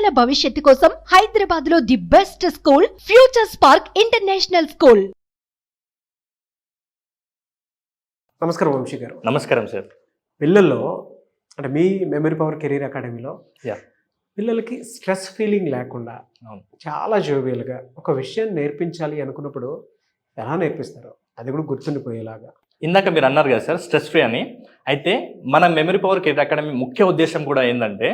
పిల్లల భవిష్యత్తు కోసం హైదరాబాద్ లో the best school future spark international school. నమస్కారం వంశీ గారు. నమస్కారం సార్. పిల్లల్లో అంటే మీ మెమరీ పవర్ కెరీర్ అకాడమీలో పిల్లలకి స్ట్రెస్ ఫీలింగ్ లేకుండా చాలా జోవియల్గా ఒక విషయం నేర్పించాలి అనుకున్నప్పుడు ఎలా నేర్పిస్తారో అది కూడా గుర్తుండిపోయేలాగా. ఇందాక మీరు అన్నారు కదా సార్ స్ట్రెస్ ఫ్రీ అని. అయితే మన మెమరీ పవర్ కెరీర్ అకాడమీ ముఖ్య ఉద్దేశం కూడా ఏంటంటే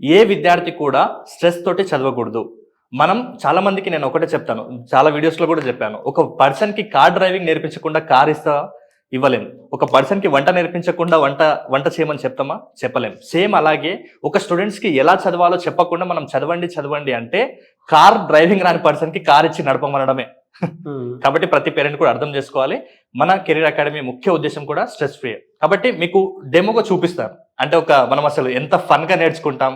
ఏ విద్యార్థి కూడా స్ట్రెస్ తోటి చదవకూడదు. మనం చాలా మందికి నేను ఒకటే చెప్తాను, చాలా వీడియోస్లో కూడా చెప్పాను, ఒక పర్సన్కి కార్ డ్రైవింగ్ నేర్పించకుండా కార్ ఇవ్వలేము. ఒక పర్సన్కి వంట నేర్పించకుండా వంట చేయమని చెప్తామా? చెప్పలేము. సేమ్ అలాగే ఒక స్టూడెంట్స్కి ఎలా చదవాలో చెప్పకుండా మనం చదవండి అంటే కార్ డ్రైవింగ్ రాని పర్సన్కి కార్ ఇచ్చి నడపమనడమే. కాబట్టి ప్రతి పేరెంట్ కూడా అర్థం చేసుకోవాలి, మన కెరీర్ అకాడమీ ముఖ్య ఉద్దేశం కూడా స్ట్రెస్ ఫ్రీ. కాబట్టి మీకు డెమోగా చూపిస్తాను. అంటే మనం అసలు ఎంత ఫన్గా నేర్చుకుంటాం.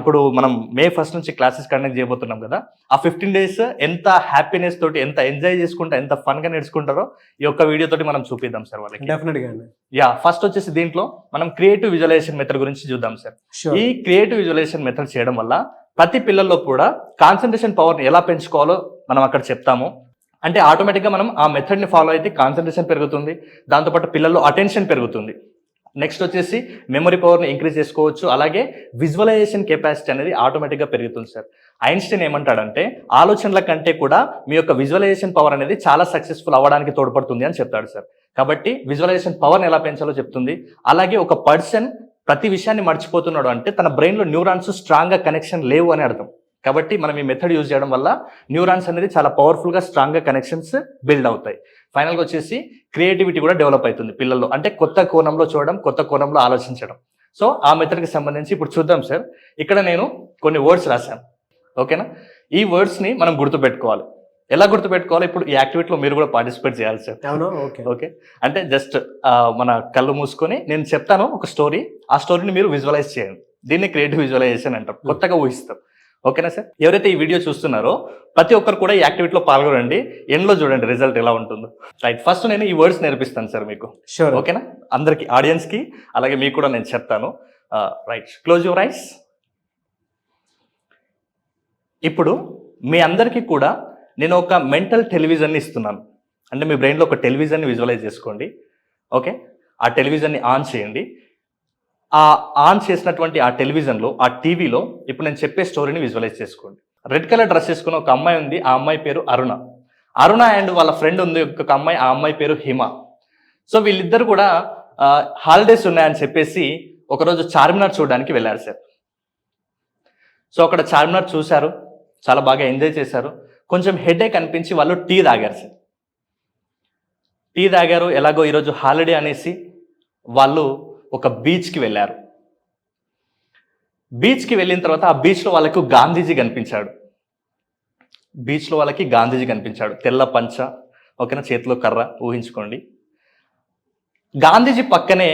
ఇప్పుడు మనం May 1 నుంచి క్లాసెస్ కండక్ట్ చేయబోతున్నాం కదా, ఆ 15 days ఎంత హ్యాపీనెస్ తోటి, ఎంత ఎంజాయ్ చేసుకుంటా, ఎంత ఫన్గా నేర్చుకుంటారో ఈ యొక్క వీడియో తోటి మనం చూపిద్దాం సార్ వాళ్ళకి. డెఫినెట్గా. ఫస్ట్ వచ్చేసి దీంట్లో మనం క్రియేటివ్ విజువలైజేషన్ మెథడ్ గురించి చూద్దాం సార్. ఈ క్రియేటివ్ విజువలైజేషన్ మెథడ్ చేయడం వల్ల ప్రతి పిల్లల్లో కూడా కాన్సన్ట్రేషన్ పవర్ని ఎలా పెంచుకోవాలో మనం అక్కడ చెప్తాము. అంటే ఆటోమేటిక్గా మనం ఆ మెథడ్ని ఫాలో అయితే కాన్సన్ట్రేషన్ పెరుగుతుంది, దాంతోపాటు పిల్లల్లో అటెన్షన్ పెరుగుతుంది. నెక్స్ట్ వచ్చేసి మెమరీ పవర్ని ఇంక్రీజ్ చేసుకోవచ్చు, అలాగే విజువలైజేషన్ కెపాసిటీ అనేది ఆటోమేటిక్గా పెరుగుతుంది సార్. ఐన్స్టీన్ ఏమంటాడంటే ఆలోచనల కంటే కూడా మీ యొక్క విజువలైజేషన్ పవర్ అనేది చాలా సక్సెస్ఫుల్ అవ్వడానికి తోడ్పడుతుంది అని చెప్తాడు సార్. కాబట్టి విజువలైజేషన్ పవర్ని ఎలా పెంచాలో చెప్తుంది. అలాగే ఒక పర్సన్ ప్రతి విషయాన్ని మర్చిపోతున్నాడు అంటే తన బ్రెయిన్లో న్యూరాన్స్ స్ట్రాంగ్గా కనెక్షన్ లేవు అని అర్థం. కాబట్టి మనం ఈ మెథడ్ యూజ్ చేయడం వల్ల న్యూరాన్స్ అనేది చాలా పవర్ఫుల్గా స్ట్రాంగ్గా కనెక్షన్స్ బిల్డ్ అవుతాయి. ఫైనల్గా వచ్చేసి క్రియేటివిటీ కూడా డెవలప్ అవుతుంది పిల్లల్లో. అంటే కొత్త కోణంలో చూడడం, కొత్త కోణంలో ఆలోచించడం. సో ఆ మెథడ్కి సంబంధించి ఇప్పుడు చూద్దాం సార్. ఇక్కడ నేను కొన్ని వర్డ్స్ రాశాను, ఓకేనా? ఈ వర్డ్స్ని మనం గుర్తుపెట్టుకోవాలి. ఎలా గుర్తుపెట్టుకోవాలి? ఇప్పుడు ఈ యాక్టివిటీలో మీరు కూడా పార్టిసిపేట్ చేయాలి సార్. ఓకే, అంటే జస్ట్ మన కళ్ళు మూసుకొని నేను చెప్తాను ఒక స్టోరీ, ఆ స్టోరీని మీరు విజువలైజ్ చేయండి. దీన్ని క్రియేటివ్ విజువలైజేషన్ అంటాం, కొత్తగా ఊహిస్తాం. ఓకేనా సార్? ఎవరైతే ఈ వీడియో చూస్తున్నారో ప్రతి ఒక్కరు కూడా ఈ యాక్టివిటీలో పాల్గొనండి. ఎండ్లో చూడండి రిజల్ట్ ఎలా ఉంటుందో. రైట్, ఫస్ట్ నేను ఈ వర్డ్స్ నేర్పిస్తాను సార్ మీకు. ఓకేనా? అందరికి, ఆడియన్స్కి, అలాగే మీకు కూడా నేను చెప్తాను. Right, close your eyes. ఇప్పుడు మీ అందరికీ కూడా నేను ఒక మెంటల్ టెలివిజన్ని ఇస్తున్నాను. అంటే మీ బ్రెయిన్లో ఒక టెలివిజన్ని విజువలైజ్ చేసుకోండి. ఓకే, ఆ టెలివిజన్ని ఆన్ చేయండి. ఆ ఆన్ చేసినటువంటి ఆ టెలివిజన్లో, ఆ టీవీలో ఇప్పుడు నేను చెప్పే స్టోరీని విజువలైజ్ చేసుకోండి. రెడ్ కలర్ డ్రెస్ వేసుకున్న ఒక అమ్మాయి ఉంది, ఆ అమ్మాయి పేరు అరుణ అండ్ వాళ్ళ ఫ్రెండ్ ఉంది ఒక అమ్మాయి, ఆ అమ్మాయి పేరు హిమ. సో వీళ్ళిద్దరు కూడా హాలిడేస్ ఉన్నాయని చెప్పేసి ఒకరోజు చార్మినార్ చూడడానికి వెళ్ళారు సార్. సో అక్కడ చార్మినార్ చూశారు, చాలా బాగా ఎంజాయ్ చేశారు. కొంచెం హెడేక్ అనిపించి వాళ్ళు టీ తాగారు సార్. టీ తాగారు, ఎలాగో ఈరోజు హాలిడే అనేసి వాళ్ళు ఒక బీచ్కి వెళ్ళారు. బీచ్కి వెళ్ళిన తర్వాత ఆ బీచ్లో వాళ్ళకు గాంధీజీ కనిపించాడు. బీచ్లో వాళ్ళకి గాంధీజీ కనిపించాడు, తెల్ల పంచ, ఓకేనా, చేతిలో కర్ర, ఊహించుకోండి. గాంధీజీ పక్కనే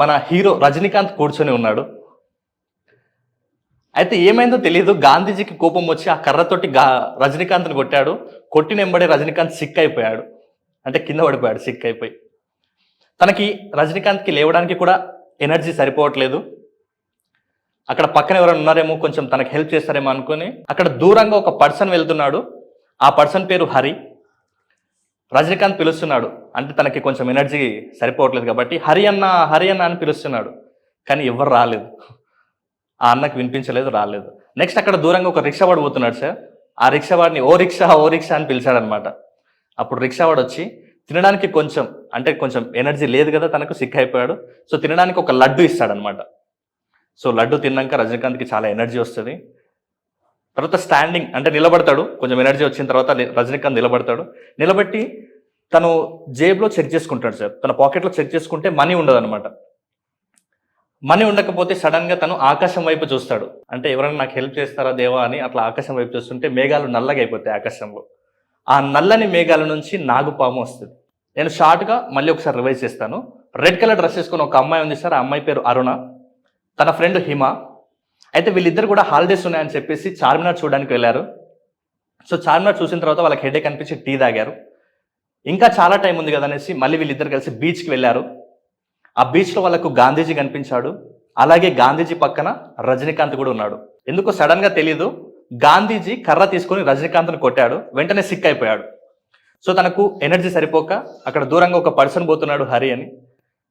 మన హీరో రజనీకాంత్ కూర్చొని ఉన్నాడు. అయితే ఏమైందో తెలియదు, గాంధీజీకి కోపం వచ్చి ఆ కర్రతోటి రజనీకాంత్ని కొట్టాడు. కొట్టినెంబడే రజనీకాంత్ సిక్ అయిపోయాడు, అంటే కింద పడిపోయాడు సిక్ అయిపోయి. తనకి రజనీకాంత్కి లేవడానికి కూడా ఎనర్జీ సరిపోవట్లేదు. అక్కడ పక్కన ఎవరైనా ఉన్నారేమో, కొంచెం తనకి హెల్ప్ చేస్తారేమో అనుకుని అక్కడ దూరంగా ఒక పర్సన్ వెళ్తున్నాడు. ఆ పర్సన్ పేరు హరి. రజనీకాంత్ పిలుస్తున్నాడు, అంటే తనకి కొంచెం ఎనర్జీ సరిపోవట్లేదు కాబట్టి హరి అన్న అని పిలుస్తున్నాడు. కానీ ఎవరు రాలేదు, ఆ అన్నకి వినిపించలేదు, రాలేదు. నెక్స్ట్ అక్కడ దూరంగా ఒక రిక్షావాడు పోతున్నాడు సార్. ఆ రిక్షావాడిని ఓ రిక్షా అని పిలిచాడనమాట. అప్పుడు రిక్షావాడు వచ్చి తినడానికి కొంచెం ఎనర్జీ లేదు కదా, తనకు సిక్ అయిపోయాడు. సో తినడానికి ఒక లడ్డు ఇస్తాడనమాట. సో లడ్డు తిన్నాక రజనీకాంత్కి చాలా ఎనర్జీ వస్తుంది. తర్వాత స్టాండింగ్ అంటే నిలబడతాడు. కొంచెం ఎనర్జీ వచ్చిన తర్వాత రజనీకాంత్ నిలబట్టి తను జేబులో చెక్ చేసుకుంటాడు సార్. తన పాకెట్లో చెక్ చేసుకుంటే మనీ ఉండదన్నమాట. మనీ ఉండకపోతే సడన్గా తను ఆకాశం వైపు చూస్తాడు. అంటే ఎవరైనా నాకు హెల్ప్ చేస్తారా దేవా అని అట్లా ఆకాశం వైపు చూస్తుంటే మేఘాలు నల్లగా అయిపోతాయి ఆకాశంలో. ఆ నల్లని మేఘాల నుంచి నాగుపాము వస్తుంది. నేను షార్ట్గా మళ్ళీ ఒకసారి రివైజ్ చేస్తాను. రెడ్ కలర్ డ్రెస్ వేసుకుని ఒక అమ్మాయి ఉంది సార్, ఆ అమ్మాయి పేరు అరుణ, తన ఫ్రెండ్ హిమ. అయితే వీళ్ళిద్దరు కూడా హాలిడేస్ ఉన్నాయని చెప్పేసి చార్మినార్ చూడడానికి వెళ్ళారు. సో చార్మినార్ చూసిన తర్వాత వాళ్ళకి హెడేక్ అనిపించి టీ తాగారు. ఇంకా చాలా టైం ఉంది కదా అనేసి మళ్ళీ వీళ్ళిద్దరు కలిసి బీచ్కి వెళ్ళారు. ఆ బీచ్లో వాళ్ళకు గాంధీజీ కనిపించాడు. అలాగే గాంధీజీ పక్కన రజనీకాంత్ కూడా ఉన్నాడు. ఎందుకో సడన్ గా తెలియదు, గాంధీజీ కర్ర తీసుకొని రజనీకాంత్ని కొట్టాడు, వెంటనే సిక్ అయిపోయాడు. సో తనకు ఎనర్జీ సరిపోక అక్కడ దూరంగా ఒక పర్సన్ పోతున్నాడు హరి అని,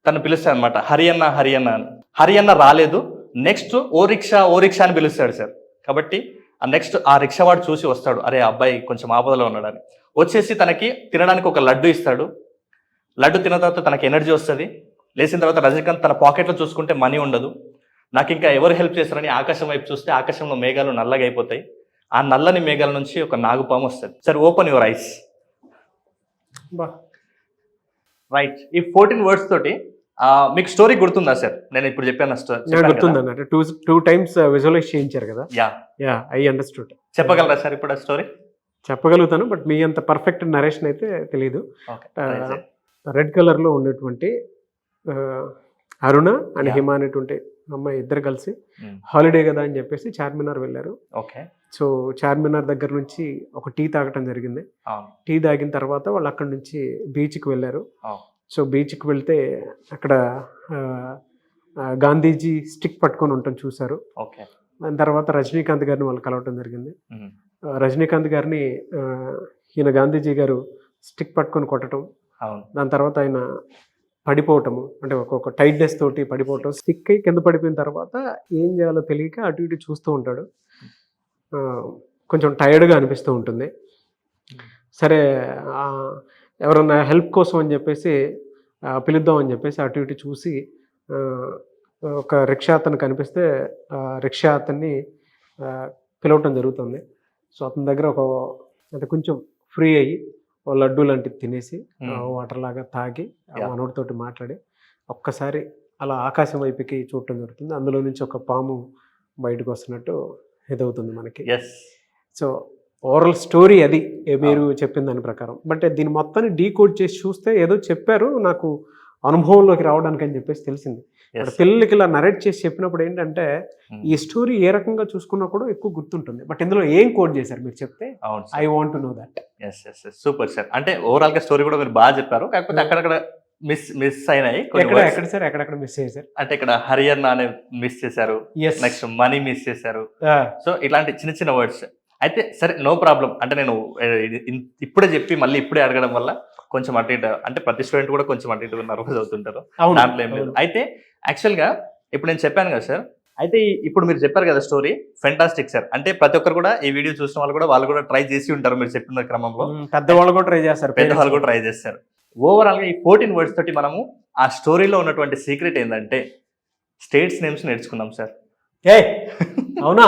తను పిలుస్తాడు అనమాట, హరియన్న హరియన్న అని. హరియన్న రాలేదు, నెక్స్ట్ ఓ రిక్షా అని పిలుస్తాడు సార్. కాబట్టి నెక్స్ట్ ఆ రిక్షా వాడు చూసి వస్తాడు, అరే అబ్బాయి కొంచెం ఆపదలో ఉన్నాడని. వచ్చేసి తనకి తినడానికి ఒక లడ్డు ఇస్తాడు. లడ్డు తిన్న తర్వాత తనకి ఎనర్జీ వస్తుంది. లేచిన తర్వాత రజనీకాంత్ తన పాకెట్లో చూసుకుంటే మనీ ఉండదు. నాకు ఇంకా ఎవరు హెల్ప్ చేస్తారని ఆకాశం వైపు చూస్తే ఆకాశంలో మేఘాలు నల్లగా అయిపోతాయి. ఆ నల్లని మేఘాల నుంచి ఒక నాగుపాము వస్తుంది. Sir open your eyes. Right. ఈ 14 words తోటి మీకు స్టోరీ గుర్తుందా సార్? నేను ఇప్పుడు చెప్పాను గుర్తుంది అన్నట్టు. టూ టైమ్స్ విజువలైజ్ చేయించారు కదా. Yeah I understood. చెప్పగలరా సార్ ఇప్పుడు ఆ స్టోరీ? చెప్పగలుగుతాను, బట్ మీ అంత పర్ఫెక్ట్ నరేషన్ అయితే తెలీదు. రెడ్ కలర్ లో ఉన్నటువంటి అరుణ అండ్ హిమ అనేటువంటి అమ్మాయి ఇద్దరు కలిసి హాలిడే కదా అని చెప్పేసి చార్మినార్ వెళ్ళారు. ఓకే. సో చార్మినార్ దగ్గర నుంచి ఒక టీ తాగటం జరిగింది. టీ తాగిన తర్వాత వాళ్ళు అక్కడ నుంచి బీచ్కి వెళ్ళారు. సో బీచ్కి వెళ్తే అక్కడ గాంధీజీ స్టిక్ పట్టుకొని ఉండటం చూశారు. దాని తర్వాత రజనీకాంత్ గారిని వాళ్ళు కలవటం జరిగింది. రజనీకాంత్ గారిని ఈయన గాంధీజీ గారు స్టిక్ పట్టుకొని కొట్టడం, దాని తర్వాత ఆయన పడిపోవటము, అంటే ఒక్కొక్క టైట్నెస్ తోటి పడిపోవటం, స్టిక్ అయి కింద పడిపోయిన తర్వాత ఏం చేయాలో తెలియక అటు ఇటు చూస్తూ ఉంటాడు. కొంచెం టైర్డ్గా అనిపిస్తూ ఉంటుంది. సరే ఎవరన్నా హెల్ప్ కోసం అని చెప్పేసి పిలుద్దాం అని చెప్పేసి అటు ఇటు చూసి ఒక రిక్షా అతను కనిపిస్తే రిక్షా అతన్ని పిలవటం జరుగుతుంది. సో అతని దగ్గర అంటే కొంచెం ఫ్రీ అయ్యి లడ్డు లాంటిది తినేసి వాటర్ లాగా తాగి మనోడితోటి మాట్లాడి ఒక్కసారి అలా ఆకాశం వైపుకి చూడటం జరుగుతుంది. అందులో నుంచి ఒక పాము బయటకు వస్తున్నట్టు ఇదవుతుంది మనకి. సో ఓవరాల్ స్టోరీ అది మీరు చెప్పిన దాని ప్రకారం. బట్ దీని మొత్తాన్ని డీకోడ్ చేసి చూస్తే ఏదో చెప్పారు నాకు అనుభవంలోకి రావడానికి అని చెప్పేసి తెలిసింది. పిల్లలకి ఇలా నరేట్ చేసి చెప్పినప్పుడు ఏంటంటే ఈ స్టోరీ ఏ రకంగా చూసుకున్నా కూడా ఎక్కువ గుర్తుంటుంది. బట్ ఇందులో ఏం కోడ్ చేశారు మీరు చెప్తే I want to know that. Super sir. అంటే ఓవరాల్ గా స్టోరీ కూడా మీరు బాగా చెప్పారు, కాకపోతే అక్కడక్కడ మిస్ అయినాయి. ఎక్కడ సార్ ఎక్కడెక్కడ మిస్ చేశారు అంటే ఇక్కడ హరియన్న అనే మిస్ చేశారు, నెక్స్ట్ మనీ మిస్ చేశారు. సో ఇలాంటి చిన్న చిన్న వర్డ్స్ అయితే సరే నో ప్రాబ్లం. అంటే నేను ఇప్పుడే చెప్పి మళ్ళీ ఇప్పుడే అడగడం వల్ల కొంచెం అటు ఇటు, అంటే ప్రతి స్టూడెంట్ కూడా కొంచెం అటు ఇటు నర్వస్ అవుతుంటారు, దాంట్లో ఏం లేదు. అయితే యాక్చువల్గా ఇప్పుడు నేను చెప్పాను కదా సార్, అయితే ఇప్పుడు మీరు చెప్పారు కదా స్టోరీ ఫెంటాస్టిక్ సార్. అంటే ప్రతి ఒక్కరు కూడా ఈ వీడియో చూసిన వాళ్ళు కూడా ట్రై చేసి ఉంటారు మీరు చెప్పిన క్రమంలో. పెద్దవాళ్ళు కూడా ట్రై చేస్తారు, పెద్దవాళ్ళు కూడా ట్రై చేస్తారు. ఓవరాల్ గా ఈ 14 words తోటి మనము ఆ స్టోరీలో ఉన్నటువంటి సీక్రెట్ ఏంటంటే స్టేట్స్ నేమ్స్ నేర్చుకున్నాం సార్. అవునా?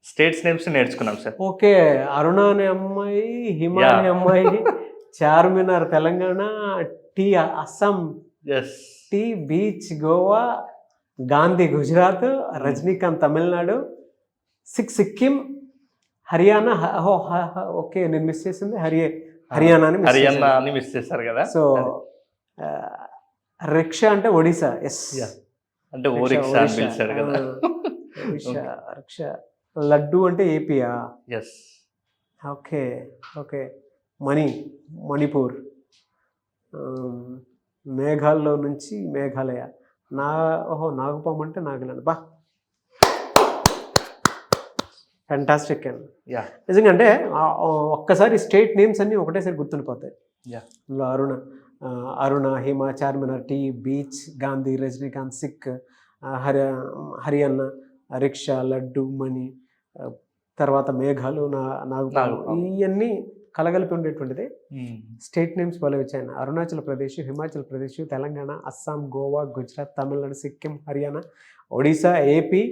స్టేట్స్ నేమ్స్ నేర్చుకున్నాం సార్. ఓకే. అరుణ అనే అమ్మాయి, హిమ అనే అమ్మాయి Charminar Telangana, tea Assam, tea beach Goa, Gandhi Gujarat, Rajinikanth Tamil Nadu, Sikkim, Haryana. Okay నేను మిస్ చేసింది హర్యానాని మిస్ చేశారు కదా. సో రిక్షా అంటే ఒడిశా. ఎస్ అంటే ఓ రిక్షా అని పిలిచాడు కదా. రిక్షా. లడ్డు అంటే ఏపీయా? ఎస్. Okay okay. మణిపూర్. మేఘాల్లో నుంచి మేఘాలయ. నాగపాము అంటే నాగలాండ్. బా ఫ్యాంటాస్టిక్ అండి. నిజంగా అంటే ఒక్కసారి స్టేట్ నేమ్స్ అన్నీ ఒకటేసారి గుర్తుండిపోతాయి. అరుణ, హిమ, చార్మినార్, టీ, బీచ్, గాంధీ, రజనీకాంత్, సిక్, హరియన్న, రిక్షా, లడ్డు, మణి, తర్వాత మేఘాలు, నాగపాము, ఇవన్నీ కలగలిపి ఉండేటువంటిది స్టేట్ నేమ్స్ భలే వచ్చాయి. అరుణాచల్ ప్రదేశ్, హిమాచల్ ప్రదేశ్, తెలంగాణ, అస్సాం, గోవా, గుజరాత్, తమిళనాడు, సిక్కిం, హర్యానా, ఒడిశా, ఏపీ,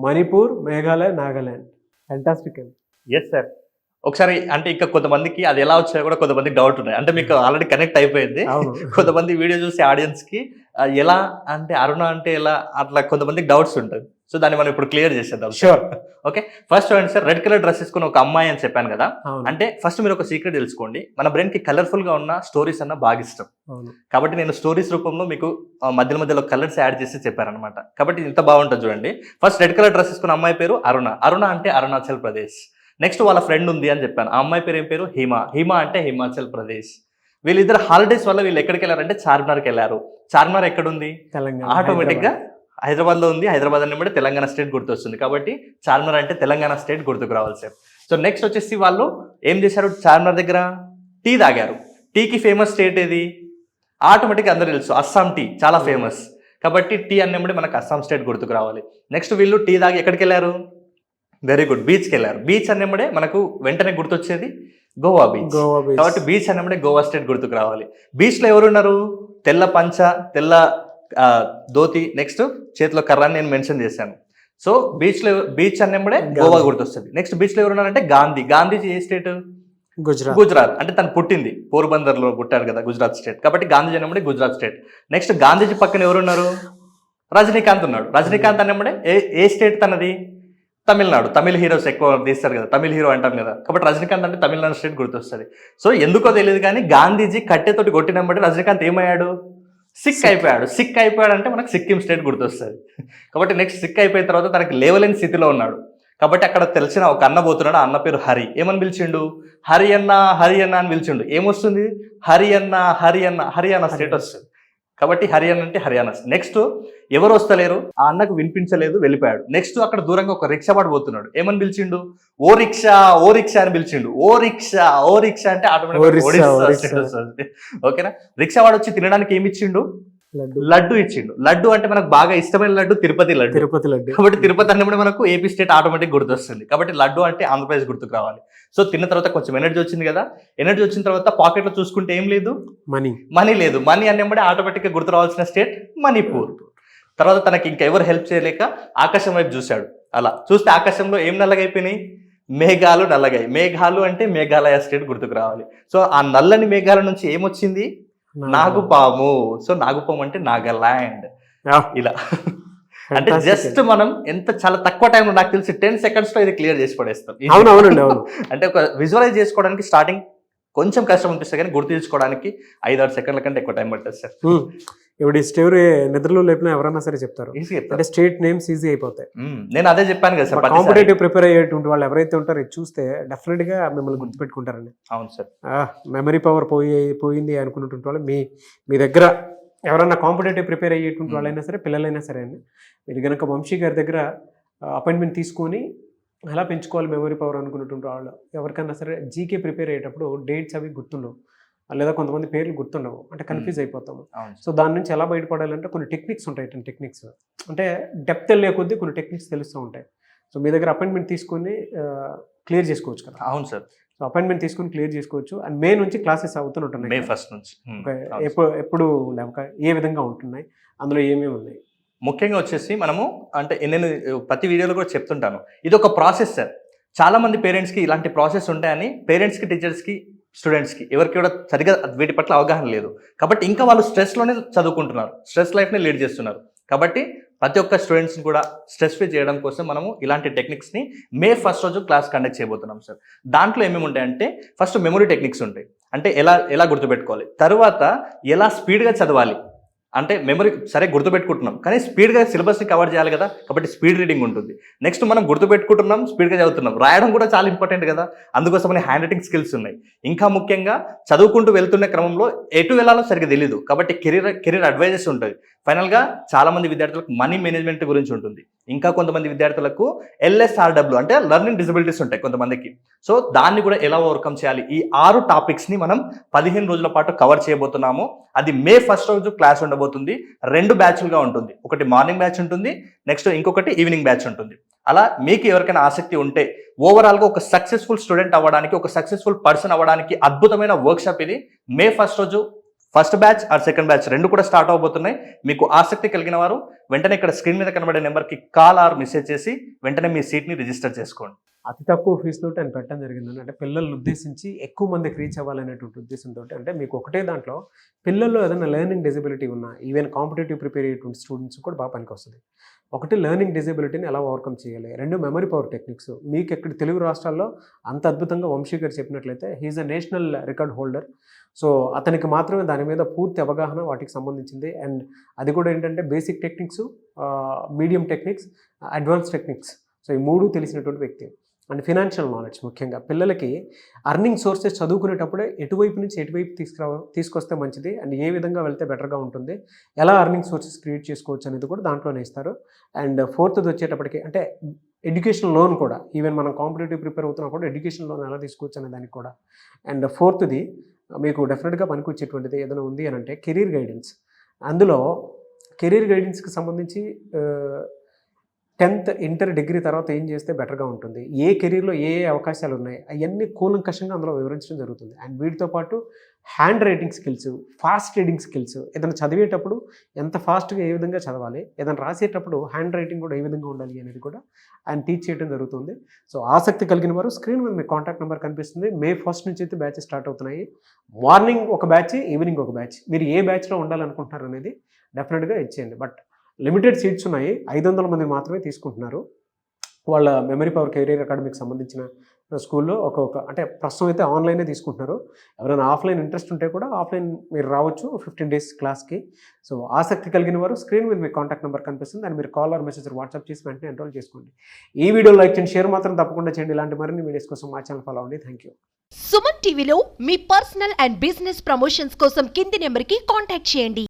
మణిపూర్, మేఘాలయ, నాగాలాండ్. ఫ్యాంటాస్టిక్ అండి. Yes sir. ఒకసారి అంటే ఇంకా కొంతమందికి అది ఎలా వచ్చాయో కూడా కొంతమందికి డౌట్ ఉన్నాయి. అంటే మీకు ఆల్రెడీ కనెక్ట్ అయిపోయింది. కొంతమంది వీడియో చూసి ఆడియన్స్ కి ఎలా అంటే అరుణ అంటే ఎలా అట్లా కొంతమందికి డౌట్స్ ఉంటుంది. సో దాన్ని మనం ఇప్పుడు క్లియర్ చేసేద్దాం. షూర్. ఓకే. ఫస్ట్ చూడండి సార్, రెడ్ కలర్ డ్రెస్ వేసుకుని ఒక అమ్మాయి అని చెప్పాను కదా. అంటే ఫస్ట్ మీరు ఒక సీక్రెట్ తెలుసుకోండి, మన బ్రెయిన్ కి కలర్ఫుల్ గా ఉన్న స్టోరీస్ అన్న బాగా ఇష్టం. కాబట్టి నేను స్టోరీస్ రూపంలో మీకు మధ్యలో కలర్స్ యాడ్ చేసి చెప్పారనమాట. కాబట్టి ఇంత బాగుంటుంది చూడండి. ఫస్ట్ రెడ్ కలర్ డ్రెస్ వేసుకున్న అమ్మాయి పేరు అరుణ. అరుణ అంటే అరుణాచల్ ప్రదేశ్. నెక్స్ట్ వాళ్ళ ఫ్రెండ్ ఉంది అని చెప్పాను, ఆ అమ్మాయి పేరు ఏం పేరు? హిమ. హిమ అంటే హిమాచల్ ప్రదేశ్. వీళ్ళిద్దరు హాలిడేస్ వల్ల వీళ్ళు ఎక్కడికి వెళ్ళారంటే చార్మినార్కి వెళ్ళారు. చార్మినార్ ఎక్కడుంది? తెలంగాణ. ఆటోమేటిక్ గా హైదరాబాద్లో ఉంది, హైదరాబాద్ అంటే తెలంగాణ స్టేట్ గుర్తొస్తుంది, కాబట్టి చార్మినార్ అంటే తెలంగాణ స్టేట్ గుర్తుకు రావాలి సార్. సో నెక్స్ట్ వచ్చేసి వాళ్ళు ఏం చేశారు, చార్మినార్ దగ్గర టీ తాగారు. టీకి ఫేమస్ స్టేట్ ఏది, ఆటోమేటిక్గా అందరూ తెలుసు అస్సాం టీ చాలా ఫేమస్, కాబట్టి టీ అన్నప్పుడు మనకు అస్సాం స్టేట్ గుర్తుకు రావాలి. నెక్స్ట్ వీళ్ళు టీ తాగి ఎక్కడికి వెళ్ళారు, వెరీ గుడ్, బీచ్కి వెళ్ళారు. బీచ్ అన్నప్పుడే మనకు వెంటనే గుర్తొచ్చేది గోవా బీచ్, కాబట్టి బీచ్ అన్నప్పుడే గోవా స్టేట్ గుర్తుకు రావాలి. బీచ్లో ఎవరున్నారు, తెల్ల పంచ, తెల్ల ధోతి, నెక్స్ట్ చేతిలో కర్ర అని నేను మెన్షన్ చేశాను. సో బీచ్ అన్నప్పుడే గోవా గుర్తొస్తుంది. నెక్స్ట్ బీచ్లో ఎవరున్నారంటే గాంధీజీ ఏ స్టేట్, గుజరాత్, అంటే తను పుట్టింది పోర్బందర్లో పుట్టారు కదా, గుజరాత్ స్టేట్, కాబట్టి గాంధీజీ అన్నప్పుడే గుజరాత్ స్టేట్. నెక్స్ట్ గాంధీజీ పక్కన ఎవరున్నారు, రజనీకాంత్ ఉన్నాడు. రజనీకాంత్ అన్నప్పుడే ఏ స్టేట్ తనది, తమిళనాడు. తమిళ హీరోస్ ఎక్కువ తీస్తారు కదా, తమిళ హీరో అంటాం కదా, కాబట్టి రజనీకాంత్ అంటే తమిళనాడు స్టేట్ గుర్తొస్తుంది. సో ఎందుకో తెలియదు కానీ గాంధీజీ కట్టెతోటి కొట్టినప్పుడు రజనీకాంత్ ఏమయ్యాడు, సిక్ అయిపోయాడు అంటే మనకు సిక్కిం స్టేట్ గుర్తొస్తుంది. కాబట్టి నెక్స్ట్ సిక్ అయిపోయిన తర్వాత తనకి లేవలేని స్థితిలో ఉన్నాడు, కాబట్టి అక్కడ తెలిసిన ఒక అన్న పోతున్నాడు, ఆ అన్న పేరు హరి. ఏమని పిలిచిండు, హరియన్న అని పిలిచిండు. ఏమొస్తుంది, హరియానా స్టేట్ వస్తుంది, కాబట్టి హర్యానా అంటే హర్యానా. నెక్స్ట్ ఎవరు వస్తలేరు, ఆ అన్నకు వినిపించలేదు, వెళ్ళిపోయాడు. నెక్స్ట్ అక్కడ దూరంగా ఒక రిక్షా వాడు పోతున్నాడు, ఏమని పిలిచిండు, ఓ రిక్షా అని పిలిచిండు. ఓ రిక్షా అంటే ఆటోమేటిక్ ఓకేనా. రిక్షా వాడు వచ్చి తినడానికి ఏమి ఇచ్చిండు, లడ్డు ఇచ్చిండు. లడ్డు అంటే మనకు బాగా ఇష్టమైన లడ్డు తిరుపతి లడ్డు, కాబట్టి తిరుపతి అన్నప్పుడు మనకు ఏపీ స్టేట్ ఆటోమేటిక్ గుర్తొస్తుంది, కాబట్టి లడ్డు అంటే ఆంధ్రప్రదేశ్ గుర్తుకు రావాలి. సో తిన్న తర్వాత కొంచెం ఎనర్జీ వచ్చింది కదా, ఎనర్జీ వచ్చిన తర్వాత పాకెట్లో చూసుకుంటే ఏం లేదు, మనీ లేదు. మనీ అన్నప్పుడు ఆటోమేటిక్గా గుర్తు రావాల్సిన స్టేట్ మణిపూర్. తర్వాత తనకి ఇంకా ఎవరు హెల్ప్ చేయలేక ఆకాశం వైపు చూశాడు. అలా చూస్తే ఆకాశంలో ఏం నల్లగైపోయినాయి, మేఘాలు నల్లగాయి. మేఘాలు అంటే మేఘాలయ స్టేట్ గుర్తుకు రావాలి. సో ఆ నల్లని మేఘాల నుంచి ఏమొచ్చింది, నాగుపాము. సో నాగుపాము అంటే నాగాలాండ్. ఇలా అంటే జస్ట్ మనం ఎంత చాలా తక్కువ టైంలో, నాకు తెలిసి 10 seconds లో ఇది క్లియర్ చేసి పడేస్తాం. అంటే ఒక విజువలైజ్ చేసుకోవడానికి స్టార్టింగ్ కొంచెం కష్టం అనిపిస్తుంది, కానీ గుర్తు తెచ్చుకోవడానికి 5-6 సెకండ్ల కంటే ఎక్కువ టైం పడుతుంది సార్. ఇప్పుడు స్టోరీ నిద్రలో లేపినా ఎవరైనా సరే చెప్తారు, అంటే స్టేట్ నేమ్స్ ఈజీ అయిపోతాయి. నేను అదే చెప్పాను కదా సార్, కాంపిటేటివ్ ప్రిపేర్ అయ్యేటువంటి వాళ్ళు ఎవరైతే ఉంటారో ఇది చూస్తే డెఫినెట్ గా మిమ్మల్ని గుర్తుపెట్టుకుంటారండి. అవును సార్. మెమరీ పవర్ పోయింది అనుకున్నటువంటి వాళ్ళు మీ దగ్గర ఎవరైనా కాంపిటేటివ్ ప్రిపేర్ అయ్యేటువంటి వాళ్ళైనా సరే, పిల్లలైనా సరే అండి, మీరు కనుక వంశీ గారి దగ్గర అపాయింట్మెంట్ తీసుకొని ఎలా పెంచుకోవాలి మెమరీ పవర్ అనుకున్నటువంటి వాళ్ళు ఎవరికైనా సరే జీకే ప్రిపేర్ అయ్యేటప్పుడు డేట్స్ అవి గుర్తుండవు, లేదా కొంతమంది పేర్లు గుర్తుండవు, అంటే కన్ఫ్యూజ్ అయిపోతాము. సో దాని నుంచి ఎలా బయటపడాలంటే కొన్ని టెక్నిక్స్ ఉంటాయి. టెక్నిక్స్ అంటే డెప్త్ వెళ్ళే కొద్దీ కొన్ని టెక్నిక్స్ తెలుస్తూ ఉంటాయి. సో మీ దగ్గర అపాయింట్మెంట్ తీసుకొని క్లియర్ చేసుకోవచ్చు కదా. అవును సార్. సో అపాయింట్మెంట్ తీసుకొని క్లియర్ చేసుకోవచ్చు. అండ్ మే నుంచి క్లాసెస్ అవుతుంటున్నాయి, మే 1st నుంచి. ఎప్పుడు ఏ విధంగా ఉంటున్నాయి, అందులో ఏమేమి ఉన్నాయి? ముఖ్యంగా వచ్చేసి మనము అంటే నేను ప్రతి వీడియోలో కూడా చెప్తుంటాను, ఇది ఒక ప్రాసెస్ సార్. చాలా మంది పేరెంట్స్కి ఇలాంటి ప్రాసెస్ ఉంటాయని, పేరెంట్స్కి, టీచర్స్కి, స్టూడెంట్స్కి ఎవరికి కూడా సరిగా వీటి పట్ల అవగాహన లేదు. కాబట్టి ఇంకా వాళ్ళు స్ట్రెస్లోనే చదువుకుంటున్నారు, స్ట్రెస్ లైఫ్ని లీడ్ చేస్తున్నారు. కాబట్టి ప్రతి ఒక్క స్టూడెంట్స్ని కూడా స్ట్రెస్ ఫ్రీ చేయడం కోసం మనము ఇలాంటి టెక్నిక్స్ని మే 1st రోజు క్లాస్ కండక్ట్ చేయబోతున్నాం సార్. దాంట్లో ఏమేమి ఉంటాయంటే, ఫస్ట్ మెమరీ టెక్నిక్స్ ఉంటాయి, అంటే ఎలా గుర్తుపెట్టుకోవాలి, తర్వాత ఎలా స్పీడ్గా చదవాలి, అంటే మెమరీ సరే గుర్తుపెట్టుకుంటున్నాం కానీ స్పీడ్గా సిలబస్ని కవర్ చేయాలి కదా, కాబట్టి స్పీడ్ రీడింగ్ ఉంటుంది. నెక్స్ట్ మనం గుర్తుపెట్టుకుంటున్నాం, స్పీడ్గా చదువుతున్నాం, రాయడం కూడా చాలా ఇంపార్టెంట్ కదా, అందుకోసమని హ్యాండ్ రైటింగ్ స్కిల్స్ ఉన్నాయి. ఇంకా ముఖ్యంగా చదువుకుంటూ వెళ్తున్న క్రమంలో ఎటు వెళ్ళాలో సరిగ్గా తెలియదు, కాబట్టి కెరీర్ అడ్వైజెస్ ఉంటుంది. ఫైనల్గా చాలామంది విద్యార్థులకు మనీ మేనేజ్మెంట్ గురించి ఉంటుంది. ఇంకా కొంతమంది విద్యార్థులకు LSRW అంటే లెర్నింగ్ డిజబిలిటీస్ ఉంటాయి కొంతమందికి. సో దాన్ని కూడా ఎలా ఓవర్కమ్ చేయాలి, ఈ 6 టాపిక్స్ని మనం 15 రోజుల పాటు కవర్ చేయబోతున్నాము. అది మే 1st రోజు క్లాస్ ఉండబోతుంది. 2 బ్యాచ్లుగా ఉంటుంది, ఒకటి మార్నింగ్ బ్యాచ్ ఉంటుంది, నెక్స్ట్ ఇంకొకటి ఈవినింగ్ బ్యాచ్ ఉంటుంది. అలా మీకు ఎవరికైనా ఆసక్తి ఉంటే ఓవరాల్గా ఒక సక్సెస్ఫుల్ స్టూడెంట్ అవ్వడానికి, ఒక సక్సెస్ఫుల్ పర్సన్ అవ్వడానికి అద్భుతమైన వర్క్షాప్ ఇది. మే 1st రోజు first batch or second batch 2 కూడా స్టార్ట్ అవబోతున్నాయి. మీకు ఆసక్తి కలిగిన వారు వెంటనే ఇక్కడ స్క్రీన్ మీద కనబడే నెంబర్కి కాల్ ఆర్ మెసేజ్ చేసి వెంటనే మీ సీట్ని రిజిస్టర్ చేసుకోండి. అతి తక్కువ ఫీజుతో ఆయన పెట్టడం జరిగిందని, అంటే పిల్లల్ని ఉద్దేశించి ఎక్కువ మందికి రీచ్ అవ్వాలనేటువంటి ఉద్దేశంతో. అంటే మీకు ఒకటే దాంట్లో పిల్లల్లో ఏదైనా లెర్నింగ్ డిజబిలిటీ ఉన్నా, ఈవెన్ కాంపిటేటివ్ ప్రిపేర్ అయ్యేటువంటి స్టూడెంట్స్ కూడా బాగా పనికి వస్తుంది. ఒకటి లెర్నింగ్ డిజబిలిటీని ఎలా ఓవర్కమ్ చేయాలి, 2 మెమరీ పవర్ టెక్నిక్స్. మీకు ఎక్కడ తెలుగు రాష్ట్రాల్లో అంత అద్భుతంగా వంశీ గారు చెప్పినట్లయితే he is a national record holder. So అతనికి మాత్రమే దాని మీద పూర్తి అవగాహన వాటికి సంబంధించింది. అండ్ అది కూడా ఏంటంటే basic techniques, medium techniques, advance techniques. So ఈ 3 తెలిసినటువంటి వ్యక్తి. అండ్ ఫినాన్షియల్ నాలెడ్జ్ ముఖ్యంగా పిల్లలకి అర్నింగ్ సోర్సెస్ చదువుకునేటప్పుడే ఎటువైపు నుంచి ఎటువైపు తీసుకొస్తే మంచిది అండ్ ఏ విధంగా వెళ్తే బెటర్గా ఉంటుంది, ఎలా అర్నింగ్ సోర్సెస్ క్రియేట్ చేసుకోవచ్చు అనేది కూడా దాంట్లోనే ఇస్తారు. అండ్ ఫోర్త్ది వచ్చేటప్పటికి అంటే ఎడ్యుకేషన్ లోన్ కూడా, ఈవెన్ మనం కాంపిటేటివ్ ప్రిపేర్ అవుతున్నా కూడా ఎడ్యుకేషన్ లోన్ ఎలా తీసుకోవచ్చు అనే దానికి కూడా. అండ్ ఫోర్త్ది మీకు డెఫినెట్గా పనికొచ్చేటువంటిది ఏదైనా ఉంది అని అంటే కెరీర్ గైడెన్స్. అందులో కెరీర్ గైడెన్స్కి సంబంధించి 10th ఇంటర్ డిగ్రీ తర్వాత ఏం చేస్తే బెటర్గా ఉంటుంది, ఏ కెరీర్లో ఏ ఏ అవకాశాలు ఉన్నాయి, అవన్నీ కూలంకషంగా అందులో వివరించడం జరుగుతుంది. అండ్ వీటితో పాటు hand writing skills, fast reading skills, ఏదైనా చదివేటప్పుడు ఎంత ఫాస్ట్గా ఏ విధంగా చదవాలి, ఏదైనా రాసేటప్పుడు హ్యాండ్ రైటింగ్ కూడా ఏ విధంగా ఉండాలి అనేది కూడా ఆయన టీచ్ చేయడం జరుగుతుంది. సో ఆసక్తి కలిగిన వారు స్క్రీన్ మీద మీ కాంటాక్ట్ నెంబర్ కనిపిస్తుంది. May 1st నుంచి అయితే బ్యాచెస్ స్టార్ట్ అవుతున్నాయి. మార్నింగ్ ఒక బ్యాచ్, ఈవినింగ్ ఒక బ్యాచ్. మీరు ఏ బ్యాచ్లో ఉండాలనుకుంటున్నారు అనేది డెఫినెట్గా ఇచ్చేయండి. బట్ లిమిటెడ్ సీట్స్ ఉన్నాయి, 500 మంది మాత్రమే తీసుకుంటున్నారు. వాళ్ళ మెమరీ పవర్ కెరీర్ అకాడమీకి సంబంధించిన స్కూల్లో అంటే ప్రస్తుతం అయితే ఆన్లైనే తీసుకుంటున్నారు. ఎవరైనా ఆఫ్లైన్ ఇంట్రెస్ట్ ఉంటే కూడా ఆఫ్లైన్ మీరు రావచ్చు 15 days క్లాస్కి. సో ఆసక్తి కలిగిన వారు స్క్రీన్ మీద మీ కాంటాక్ట్ నెంబర్ కనిపిస్తుంది అని మీరు కాల్ ఆర్ మెసేజ్ వాట్సాప్ చేసి వెంటనే ఎన్రోల్ చేసుకోండి. ఈ వీడియో లైక్ చేయండి, షేర్ మాత్రం తప్పకుండా చేయండి. ఇలాంటి మరిన్ని వీడియోస్ కోసం మా ఛానల్ ఫాలో అవ్వండి. Thank you. సుమన్ టీవీలో మీ పర్సనల్ అండ్ బిజినెస్ ప్రమోషన్స్ కోసం కింది నెంబర్కి కాంటాక్ట్ చేయండి.